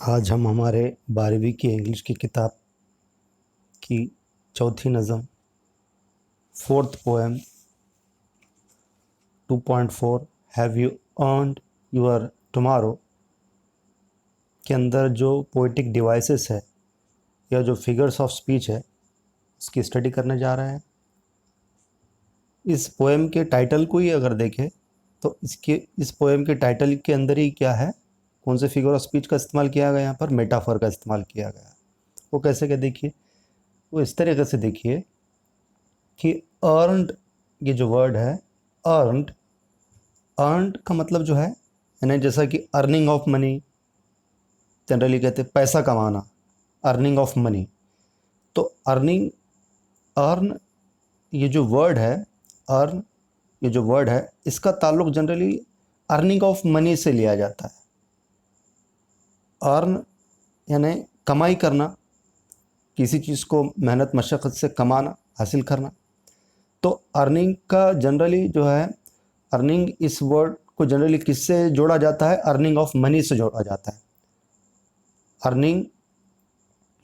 आज हम हमारे 12वीं की इंग्लिश की किताब की चौथी नज़म fourth poem 2.4 have you earned your tomorrow के अंदर जो पोइटिक डिवाइसेस है या जो फिगर्स ऑफ स्पीच है उसकी स्टडी करने जा रहे हैं। इस पोएम के टाइटल को ही अगर देखें तो इस पोएम के टाइटल के अंदर ही क्या है, कौन से फिगर ऑफ स्पीच का इस्तेमाल किया गया, यहाँ पर मेटाफर का इस्तेमाल किया गया। वो कैसे क्या देखिए, वो इस तरीके से देखिए कि अर्नड, ये जो वर्ड है अर्नड, अर्नड का मतलब जो है यानी जैसा कि अर्निंग ऑफ मनी, जनरली कहते हैं पैसा कमाना, अर्निंग ऑफ मनी। तो अर्निंग, अर्न, ये जो वर्ड है अर्न, ये जो वर्ड है इसका ताल्लुक जनरली अर्निंग ऑफ मनी से लिया जाता है। अर्न यानी कमाई करना, किसी चीज़ को मेहनत मशक्क़त से कमाना, हासिल करना। तो अर्निंग का जनरली जो है, अर्निंग इस वर्ड को जनरली किससे जोड़ा जाता है, अर्निंग ऑफ मनी से जोड़ा जाता है। अर्निंग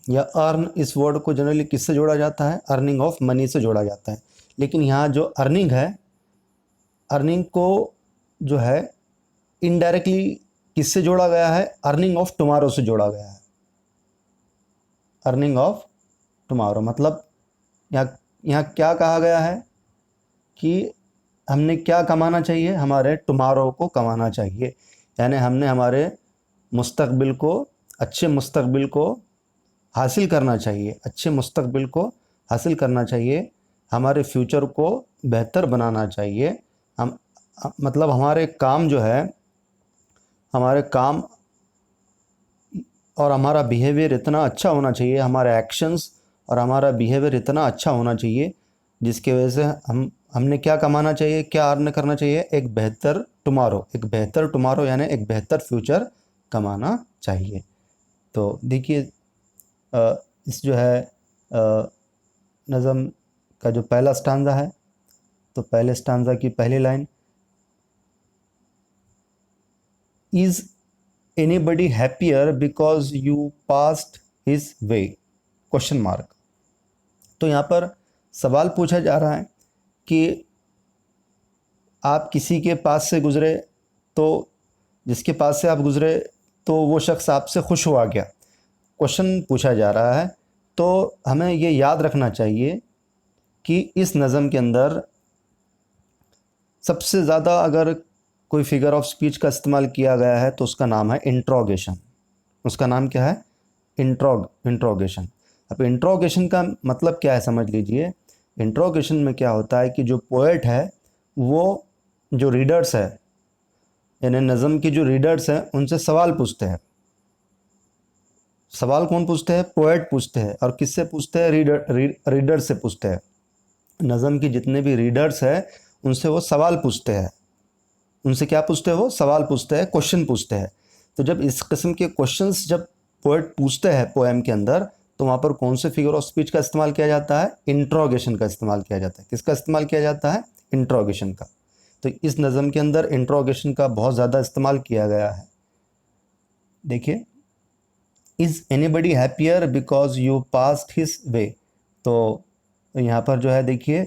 या अर्न इस वर्ड को जनरली किससे जोड़ा जाता है, अर्निंग ऑफ मनी से जोड़ा जाता है। लेकिन यहाँ जो अर्निंग है, अर्निंग को जो है इनडायरेक्टली किससे जोड़ा गया है, अर्निंग ऑफ टुमारो से जोड़ा गया है। अर्निंग ऑफ टुमारो मतलब यहाँ क्या कहा गया है कि हमने क्या कमाना चाहिए, हमारे टुमारो को कमाना चाहिए। यानी हमने हमारे मुस्तकबिल को, अच्छे मुस्तकबिल को हासिल करना चाहिए, अच्छे मुस्तकबिल को हासिल करना चाहिए, हमारे फ्यूचर को बेहतर बनाना चाहिए। हम मतलब हमारे काम जो है, हमारे काम और हमारा बिहेवियर इतना अच्छा होना चाहिए, हमारे एक्शंस और हमारा बिहेवियर इतना अच्छा होना चाहिए जिसकी वजह से हमने क्या कमाना चाहिए, क्या अर्न करना चाहिए, एक बेहतर टुमारो, एक बेहतर टुमारो यानी एक बेहतर फ्यूचर कमाना चाहिए। तो देखिए इस जो है नज़म का जो पहला स्टांजा है, तो पहले स्टांजा की पहली line, is anybody happier because you passed his way, question mark. तो यहाँ पर सवाल पूछा जा रहा है कि आप किसी के पास से गुज़रे, तो जिसके पास से आप गुज़रे तो वो शख्स आपसे खुश हुआ क्या, क्वेश्चन पूछा जा रहा है। तो हमें ये याद रखना चाहिए कि इस नज़म के अंदर सबसे ज़्यादा अगर कोई फिगर ऑफ स्पीच का इस्तेमाल किया गया है तो उसका नाम है इंट्रोगेशन। उसका नाम क्या है, इंट्रोगेशन। अब इंट्रोगेशन का मतलब क्या है समझ लीजिए। इंट्रोगेशन में क्या होता है कि जो पोएट है वो जो रीडर्स है, यानी नज़म की जो रीडर्स हैं उनसे सवाल पूछते हैं। सवाल कौन पूछते हैं, पोएट पूछते हैं। और किससे पूछते हैं, रीडर से पूछते हैं। नज़म की जितने भी रीडर्स हैं उनसे वो सवाल पूछते हैं। उनसे क्या पूछते हैं, वो सवाल पूछते हैं, क्वेश्चन पूछते हैं। तो जब इस किस्म के क्वेश्चंस जब पोएट पूछते हैं पोएम के अंदर, तो वहाँ पर कौन से फिगर ऑफ स्पीच का इस्तेमाल किया जाता है, इंट्रोगेशन का इस्तेमाल किया जाता है। किसका इस्तेमाल किया जाता है, इंट्रोगेशन का। तो इस नज़म के अंदर इंट्रोगेशन का बहुत ज़्यादा इस्तेमाल किया गया है। देखिए, is anybody happier because you passed his way. तो यहाँ पर जो है देखिए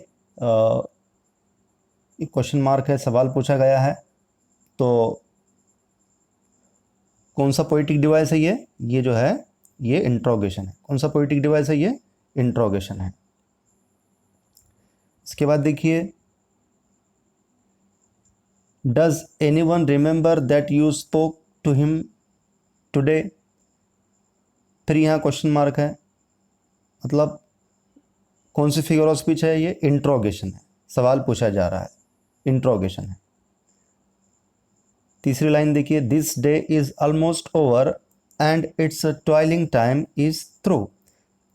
क्वेश्चन मार्क है, सवाल पूछा गया है। तो कौन सा पोइटिक डिवाइस है ये जो है ये इंट्रोगेशन है। कौन सा पोइटिक डिवाइस है, ये इंट्रोगेशन है। इसके बाद देखिए, does anyone remember that you spoke to him today. फिर यहाँ क्वेश्चन मार्क है, मतलब कौन सी फिगर ऑफ स्पीच है, ये इंट्रोगेशन है, सवाल पूछा जा रहा है, इंट्रोगेशन है। तीसरी लाइन देखिए, this day is almost over and it's toiling time is through.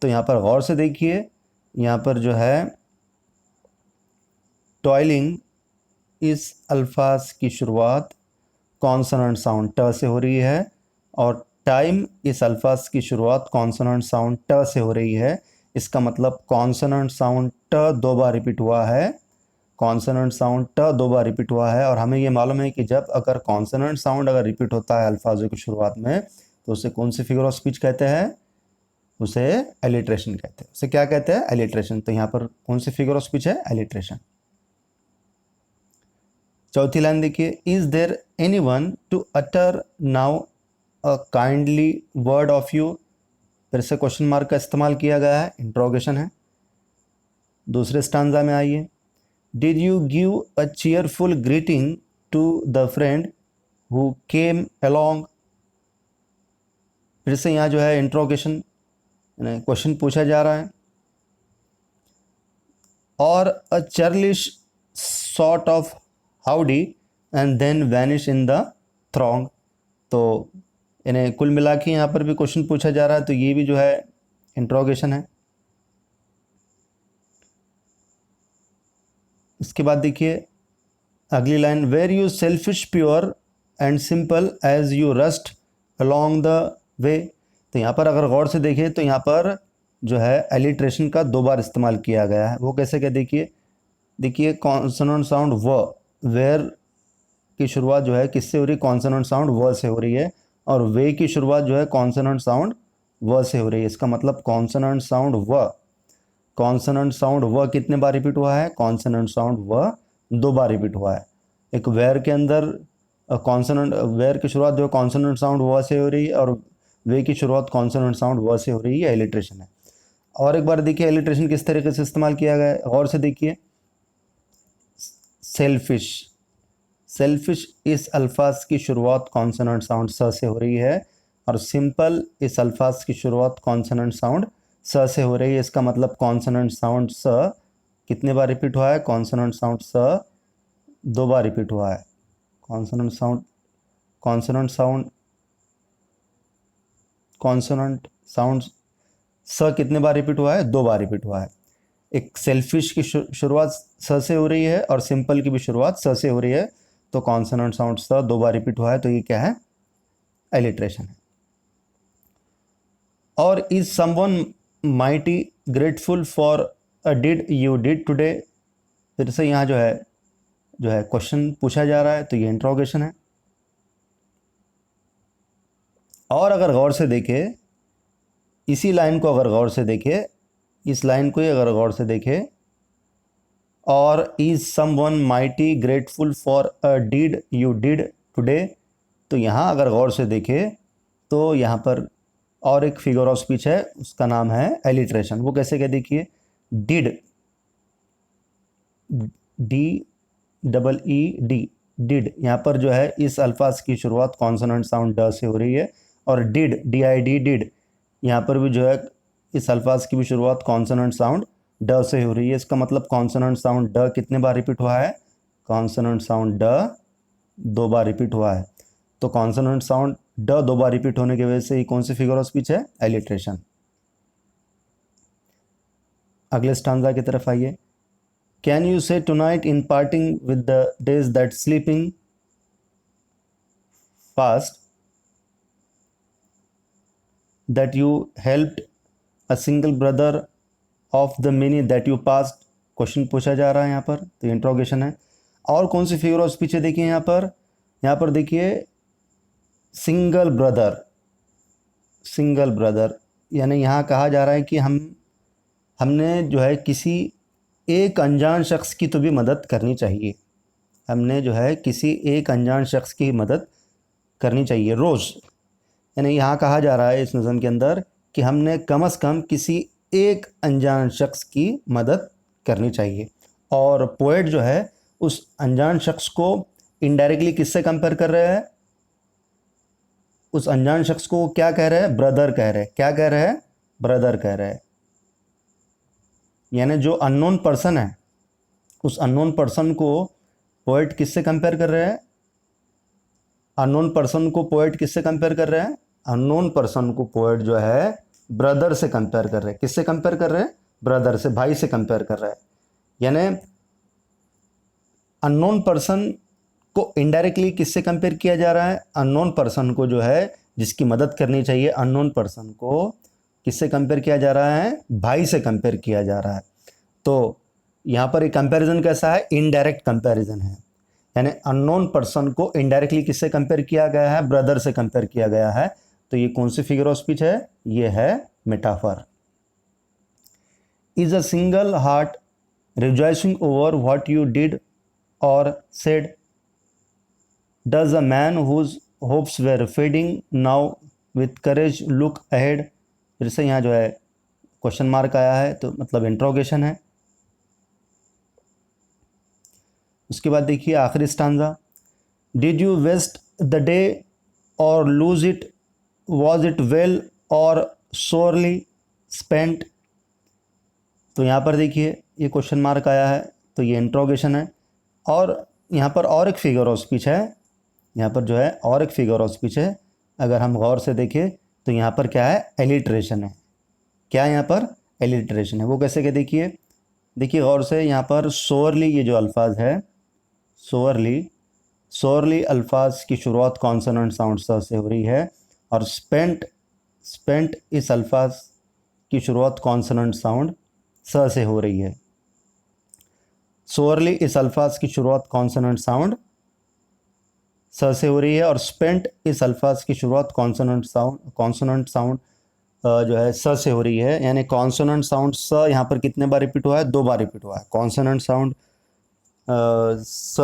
तो यहाँ पर गौर से देखिए, यहाँ पर जो है टॉयलिंग इस अल्फाज की शुरुआत कॉन्सोनेंट साउंड ट से हो रही है और टाइम इस अल्फाज की शुरुआत कॉन्सोनेंट साउंड ट से हो रही है। इसका मतलब कॉन्सोनेंट साउंड ट दो बार रिपीट हुआ है, कॉन्सोनेंट साउंड ट दो बार रिपीट हुआ है। और हमें ये मालूम है कि जब अगर कॉन्सोनेंट साउंड अगर रिपीट होता है अल्फाजों की शुरुआत में तो उसे कौन सी फिगर ऑफ स्पीच कहते हैं? उसे एलिट्रेशन कहते हैं। उसे क्या कहते हैं? एलिट्रेशन। तो यहाँ पर कौन सी फिगर ऑफ स्पीच है? एलिट्रेशन। चौथी लाइन देखिए, is there anyone to utter now a kindly word of you. फिर से क्वेश्चन मार्क का इस्तेमाल किया गया है, इंट्रोगेशन है। दूसरे स्टांजा में आइए, did you give a cheerful greeting to the friend who came along. फिर से यहाँ जो है इंट्रोगेशन, क्वेश्चन पूछा जा रहा है। और a churlish sort of howdy and then vanish in the throng. तो इन्हें कुल मिला के यहाँ पर भी क्वेश्चन पूछा जा रहा है, तो ये भी जो है इंट्रोगेशन है। इसके बाद देखिए अगली line, were you selfish pure and simple as you rushed along the way. तो यहाँ पर अगर गौर से देखें तो यहाँ पर जो है एलिट्रेशन का 2 बार इस्तेमाल किया गया है। वो कैसे? क्या देखिए कॉन्सोनेंट साउंड व, वेयर की शुरुआत जो है किससे हो रही है? कॉन्सोनेंट साउंड व से हो रही है। और वे की शुरुआत जो है कॉन्सोनेंट साउंड व से हो रही है। इसका मतलब कॉन्सोनेंट साउंड व, कॉन्सोनेंट साउंड व कितने बार रिपीट हुआ है? कॉन्सोनेंट साउंड व 2 बार रिपीट हुआ है। एक वेयर के अंदर कॉन्सोनेंट, वेयर की शुरुआत जो कॉन्सोनेंट साउंड व से हो रही है और वे की शुरुआत कॉन्सोनेंट साउंड व से हो रही है, एलिट्रेशन है। और एक बार देखिए एलिट्रेशन किस तरीके से इस्तेमाल किया गया है, गौर से देखिए। सेल्फिश, सेल्फिश इस अल्फाज की शुरुआत कॉन्सोनेंट साउंड स से हो रही है और सिंपल इस अल्फाज की शुरुआत कॉन्सोनेंट साउंड स से हो रही है। इसका मतलब कॉन्सोनेंट साउंड स कितने बार रिपीट हुआ है? कॉन्सोनेंट साउंड स 2 बार रिपीट हुआ है। Consonant sound, consonant sound, consonant sound स कितने बार रिपीट हुआ है? 2 बार रिपीट हुआ है। एक सेल्फिश की शुरुआत स से हो रही है और सिंपल की भी शुरुआत स से हो रही है, तो कॉन्सोनेंट साउंड स 2 बार रिपीट हुआ है, तो ये क्या है? एलिट्रेशन है। और is someone mighty grateful for a did you did today. फिर से यहाँ जो है क्वेश्चन पूछा जा रहा है, तो ये इंट्रोगेशन है। और अगर गौर से देखें इसी लाइन को, अगर गौर से देखें इस लाइन को ही अगर गौर से देखें, और is someone mighty grateful for a did you did today, तो यहाँ अगर गौर से देखें तो यहाँ पर और एक फिगर ऑफ स्पीच है, उसका नाम है एलिट्रेशन। वो कैसे? क्या देखिए, डिड, DEED, डिड, यहाँ पर जो है इस अल्फाज की शुरुआत कॉन्सोनेंट साउंड ड से हो रही है। और डिड, DID, डिड, यहाँ पर भी जो है इस अल्फाज की भी शुरुआत कॉन्सोनेंट साउंड ड से हो रही है। इसका मतलब कॉन्सोनेंट साउंड ड कितने बार रिपीट हुआ है? कॉन्सोनेंट साउंड ड 2 बार रिपीट हुआ है। तो कॉन्सोनेंट साउंड ड 2 बार रिपीट होने की वजह से ये कौन सी फिगर ऑफ स्पीच है? एलिट्रेशन। अगले स्टांजा की तरफ आइए, can you say tonight in parting with the days that slipping fast that you helped a single brother of the many that you passed। Question पूछा जा रहा है यहाँ पर, तो इंट्रोगेशन है। और कौन सी फिगर ऑफ स्पीच है? देखिए यहाँ पर देखिए सिंगल ब्रदर, सिंगल ब्रदर, यानी यहाँ कहा जा रहा है कि हमने जो है किसी एक अनजान शख्स की तो भी मदद करनी चाहिए। हमने जो है किसी एक अनजान शख्स की मदद करनी चाहिए रोज़। यानी यहाँ कहा जा रहा है इस नज़म के अंदर कि हमने कम से कम किसी एक अनजान शख्स की मदद करनी चाहिए। और पोएट जो है उस अनजान शख्स को इनडायरेक्टली किससे कंपेयर कर रहे हैं? उस अनजान शख्स को क्या कह रहे हैं? ब्रदर कह रहे हैं। क्या कह रहे हैं? ब्रदर कह रहे हैं। यानी जो अननोन पर्सन है, उस अननोन पर्सन को पोएट किससे कंपेयर कर रहे हैं? अननोन पर्सन को पोएट किससे कंपेयर कर रहे हैं? अननोन पर्सन को पोएट जो है ब्रदर से कंपेयर कर रहे हैं। किससे कंपेयर कर रहे हैं? ब्रदर से, भाई से कंपेयर कर रहे हैं। यानी अननोन पर्सन को इनडायरेक्टली किससे कंपेयर किया जा रहा है? अननोन पर्सन को जो है जिसकी मदद करनी चाहिए, अननोन पर्सन को किससे कंपेयर किया जा रहा है? भाई से कंपेयर किया जा रहा है। तो यहाँ पर एक कंपैरिजन कैसा है? इनडायरेक्ट कंपैरिजन है। यानी अननोन पर्सन को इनडायरेक्टली किससे कंपेयर किया गया है? ब्रदर से कंपेयर किया गया है। तो ये कौन सी फिगर ऑफ स्पीच है? ये है metaphor. Is a single heart rejoicing over what you did or said? Does a man whose hopes were fading now with courage look ahead? फिर से यहाँ जो है क्वेश्चन मार्क आया है, तो मतलब इंट्रोगेशन है। उसके बाद देखिए आखिरी stanza, did you waste the day or lose it? Was it well or sorely spent? तो यहाँ पर देखिए ये क्वेश्चन मार्क आया है, तो ये इंट्रोगेशन है। और यहाँ पर और एक फिगर ऑफ स्पीच है, यहाँ पर जो है और एक फिगर ऑफ स्पीच है। अगर हम गौर से देखें तो यहाँ पर क्या है? एलिट्रेशन है। क्या यहाँ पर? एलिट्रेशन है। वो कैसे के देखिए, देखिए गौर से, यहाँ पर सोरली ये जो अल्फाज है, सोरली अल्फाज की शुरुआत कॉन्सोनेंट साउंड स से हो रही है, और स्पेंट इस अल्फाज की शुरुआत कॉन्सोनेंट साउंड स से हो रही है। सोरली इस अल्फाज की शुरुआत कॉन्सोनेंट साउंड स से हो रही है, और स्पेंट इस अल्फाज की शुरुआत कॉन्सोनेंट साउंड जो है स से हो रही है। यानी कॉन्सोनेंट साउंड स यहाँ पर कितने बार रिपीट हुआ है? 2 बार रिपीट हुआ है। कॉन्सोनेंट साउंड स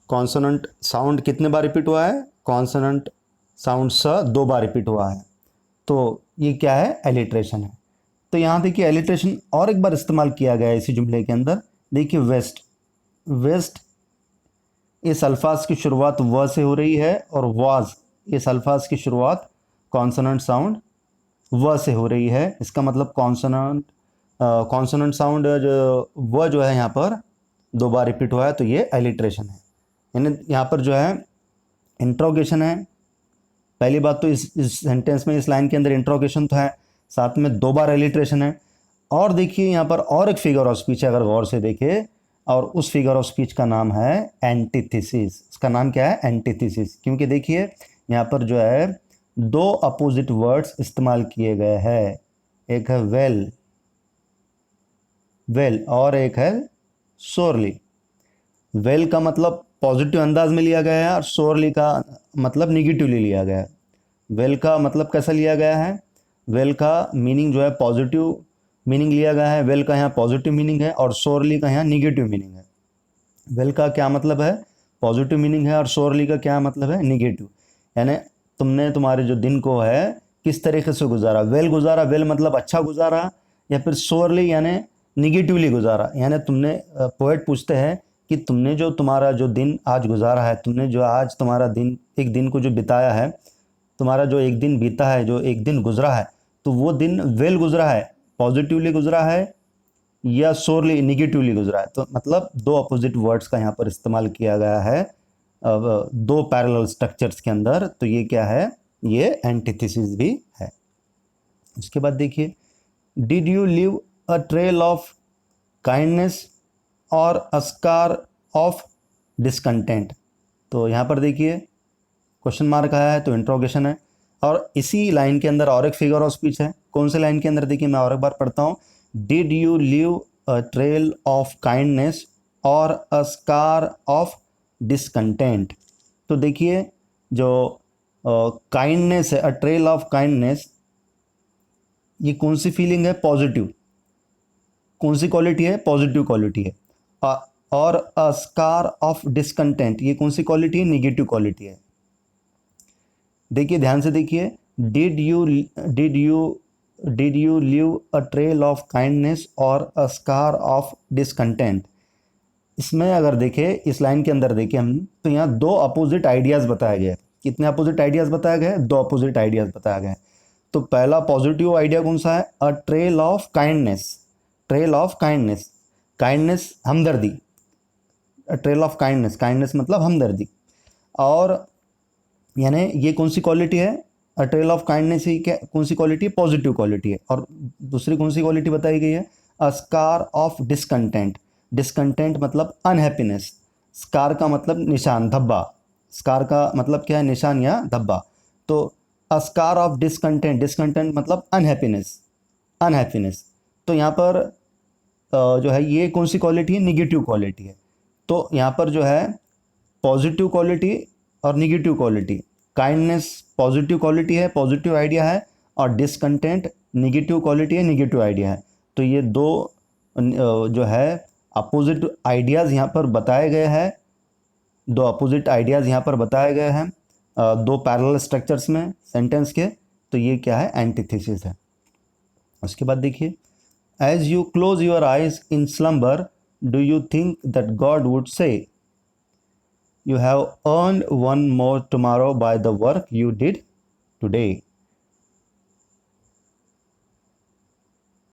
कॉन्सोनेंट साउंड कितने बार रिपीट हुआ है? कॉन्सोनेंट साउंड स 2 बार रिपीट हुआ है। तो ये क्या है? एलिट्रेशन है। तो यहाँ देखिए एलिट्रेशन और एक बार इस्तेमाल किया गया है इसी जुमले के अंदर। देखिए वेस्ट इस अल्फाज की शुरुआत व से हो रही है, और वाज इस अल्फाज की शुरुआत कॉन्सोनेंट साउंड व से हो रही है। इसका मतलब कॉन्सोनेंट साउंड जो व जो है यहाँ पर 2 बार रिपीट हुआ है, तो ये एलिट्रेशन है। यानी यहाँ पर जो है इंट्रोगेशन है। पहली बात तो इस सेंटेंस में, इस लाइन के अंदर इंट्रोगेशन तो है, साथ में 2 बार एलिट्रेशन है। और देखिए यहाँ पर और एक फिगर ऑफ स्पीच है, अगर गौर से देखें, और उस फिगर ऑफ स्पीच का नाम है एंटीथेसिस। इसका नाम क्या है? एंटीथेसिस। क्योंकि देखिए यहाँ पर जो है 2 अपोजिट वर्ड्स इस्तेमाल किए गए हैं। एक है वेल और एक है सोरली। वेल का मतलब पॉजिटिव अंदाज में लिया गया है, और सोरली का मतलब निगेटिवली लिया गया है। वेल का मतलब कैसा लिया गया है? वेल का मीनिंग जो है पॉजिटिव मीनिंग लिया गया है। वेल का यहाँ पॉजिटिव मीनिंग है, और सोरली का यहाँ निगेटिव मीनिंग है। वेल का क्या मतलब है? पॉजिटिव मीनिंग है, और सोरली का क्या मतलब है? निगेटिव। यानी तुमने तुम्हारे जो दिन को है किस तरीके से गुजारा। वेल गुजारा, वेल मतलब अच्छा गुजारा, या फिर सोरली यानी निगेटिवली गुजारा। यानी तुमने, पोएट पूछते हैं कि तुमने जो तुम्हारा जो दिन आज गुजारा है, तुमने जो आज तुम्हारा दिन, एक दिन को जो बिताया है, तुम्हारा जो एक दिन बीता है, जो एक दिन गुजरा है, तो वो दिन वेल गुजरा है, पॉजिटिवली गुजरा है, या सोरली निगेटिवली गुजरा है। तो मतलब 2 अपोजिट वर्ड्स का यहाँ पर इस्तेमाल किया गया है 2 पैरेलल स्ट्रक्चर्स के अंदर। तो ये क्या है? ये एंटीथेसिस भी है। उसके बाद देखिए, did you leave a trail of kindness और अ स्कार ऑफ डिसकंटेंट? तो यहाँ पर देखिए क्वेश्चन मार्क आया है, तो इंट्रोगेशन है। और इसी लाइन के अंदर और एक फिगर ऑफ स्पीच है। कौन से लाइन के अंदर? देखिए मैं और एक बार पढ़ता हूँ। Did you leave a trail of kindness और अ स्कार ऑफ डिसकंटेंट? तो देखिए जो काइंडनेस है, अ ट्रेल ऑफ काइंडनेस, ये कौन सी फीलिंग है? पॉजिटिव। कौन सी क्वालिटी है? पॉजिटिव क्वालिटी है। और अ स्कार ऑफ डिसकंटेंट, ये कौन सी क्वालिटी है? निगेटिव क्वालिटी है। देखिए ध्यान से देखिए, did you leave a trail of kindness और अ स्कार ऑफ डिसकंटेंट? इसमें अगर देखें, इस लाइन के अंदर देखें हम, तो यहाँ 2 अपोजिट आइडियाज़ बताए गए। कितने अपोजिट आइडियाज़ बताए गए? 2 अपोजिट आइडियाज़ बताए गए। तो पहला पॉजिटिव आइडिया कौन सा है? A trail of kindness. Trail of kindness, kindness हमदर्दी। A trail of kindness, kindness मतलब हमदर्दी। और यानी ये कौन सी क्वालिटी है? अ ट्रेल ऑफ काइंडनेस ही क्या कौन सी क्वालिटी है? पॉजिटिव क्वालिटी है। और दूसरी कौन सी क्वालिटी बताई गई है? A scar of discontent. Discontent मतलब अनहैप्पीनेस। स्कार का मतलब निशान, धब्बा। स्कार का मतलब क्या है? निशान या धब्बा। तो अ स्कार ऑफ डिसकंटेंट, डिसकंटेंट मतलब अनहैप्पीनेस। तो यहाँ पर जो है ये कौन सी क्वालिटी है? निगेटिव क्वालिटी है। तो यहाँ पर जो है पॉजिटिव क्वालिटी और negative quality, kindness positive quality है, पॉजिटिव आइडिया है, और डिसकंटेंट निगेटिव क्वालिटी है, निगेटिव आइडिया है। तो ये दो जो है अपोजिट आइडियाज़ यहाँ पर बताए गए हैं, दो अपोजिट आइडियाज़ यहाँ पर बताए गए हैं दो पैरेलल स्ट्रक्चर्स में सेंटेंस के। तो ये क्या है, एंटीथेसिस है। उसके बाद देखिए, as you close your eyes in slumber do you think that God would say you have earned one more tomorrow by the work you did today.